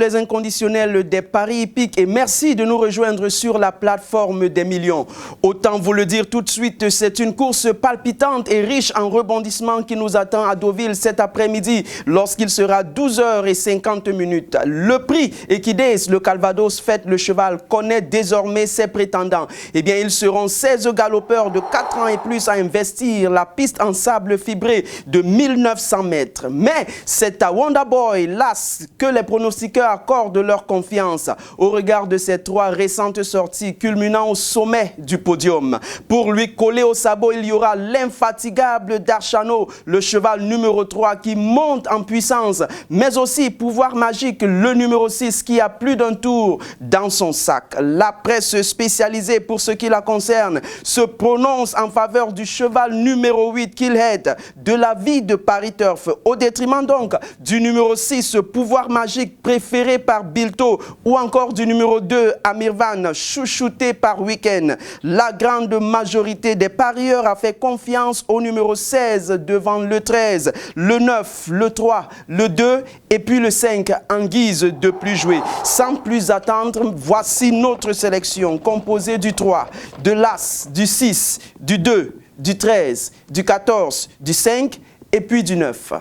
les inconditionnels des paris hippiques et merci de nous rejoindre sur la plateforme des millions. Autant vous le dire tout de suite, c'est une course palpitante et riche en rebondissements qui nous attend à Deauville cet après-midi lorsqu'il sera 12h50. Le prix Equidace, le Calvados fête le cheval, connaît désormais ses prétendants. Eh bien, ils seront 16 galopeurs de 4 ans et plus à investir la piste en sable fibré de 1900 mètres. Mais c'est à Wonderboy, l'As, que les pronostiqueurs accordent leur confiance au regard de ses 3 récentes sorties culminant au sommet du podium. Pour lui coller au sabot, il y aura l'infatigable Darchano, le cheval numéro 3 qui monte en puissance, mais aussi pouvoir magique, le numéro 6 qui a plus d'un tour dans son sac. La presse spécialisée pour ce qui la concerne se prononce en faveur du cheval numéro 8 Killhead de la vie de Paris Turf, au détriment donc du numéro 6 pouvoir magique préféré par Bilto ou encore du numéro 2 Amirvan chouchouté par Weekend. La grande majorité des parieurs a fait confiance au numéro 16 devant le 13, le 9, le 3, le 2 et puis le 5 en guise de plus joué. Sans plus attendre, voici notre sélection composée du 3, de l'As, du 6, du 2, du 13, du 14, du 5 et puis du 9.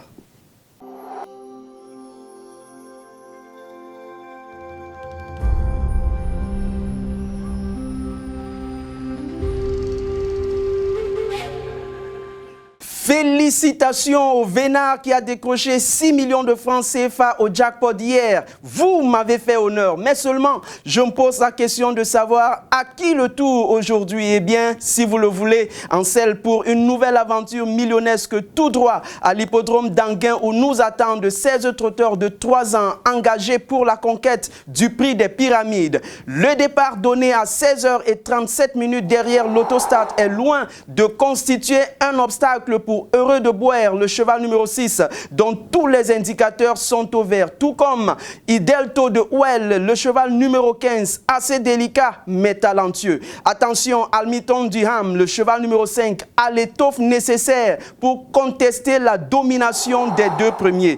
Félicitations au Vénard qui a décroché 6 millions de francs CFA au jackpot hier. Vous m'avez fait honneur, mais seulement je me pose la question de savoir à qui le tour aujourd'hui. Eh bien, si vous le voulez, en selle pour une nouvelle aventure millionnesque tout droit à l'hippodrome d'Anguin où nous attendent 16 trotteurs de 3 ans engagés pour la conquête du prix des pyramides. Le départ donné à 16h37 derrière l'autostart est loin de constituer un obstacle pour Heureux de Boire, le cheval numéro 6, dont tous les indicateurs sont au vert, tout comme Idelto de Ouel, le cheval numéro 15, assez délicat mais talentueux. Attention, Almiton Duham, le cheval numéro 5, a l'étoffe nécessaire pour contester la domination des 2 premiers.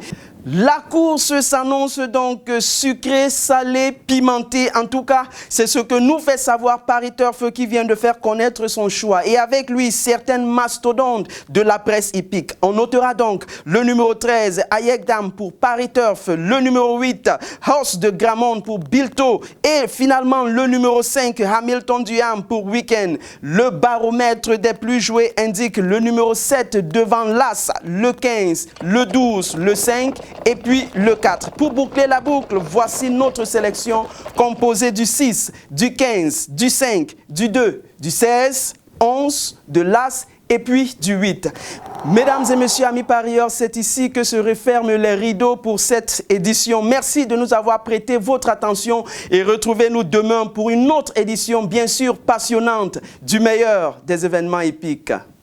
La course s'annonce donc sucrée, salée, pimentée. En tout cas, c'est ce que nous fait savoir Paris Turf qui vient de faire connaître son choix. Et avec lui, certaines mastodontes de la presse hippique. On notera donc le numéro 13, Ayekdam pour Paris Turf, le numéro 8, Horse de Gramont pour Bilto et finalement le numéro 5, Hamilton Duham pour Weekend. Le baromètre des plus joués indique le numéro 7 devant l'As, le 15, le 12, le 5 et puis le 4. Pour boucler la boucle, voici notre sélection composée du 6, du 15, du 5, du 2, du 16, 11, de l'As et puis du 8. Mesdames et messieurs, amis parieurs, c'est ici que se referment les rideaux pour cette édition. Merci de nous avoir prêté votre attention et retrouvez-nous demain pour une autre édition bien sûr passionnante du meilleur des événements hippiques.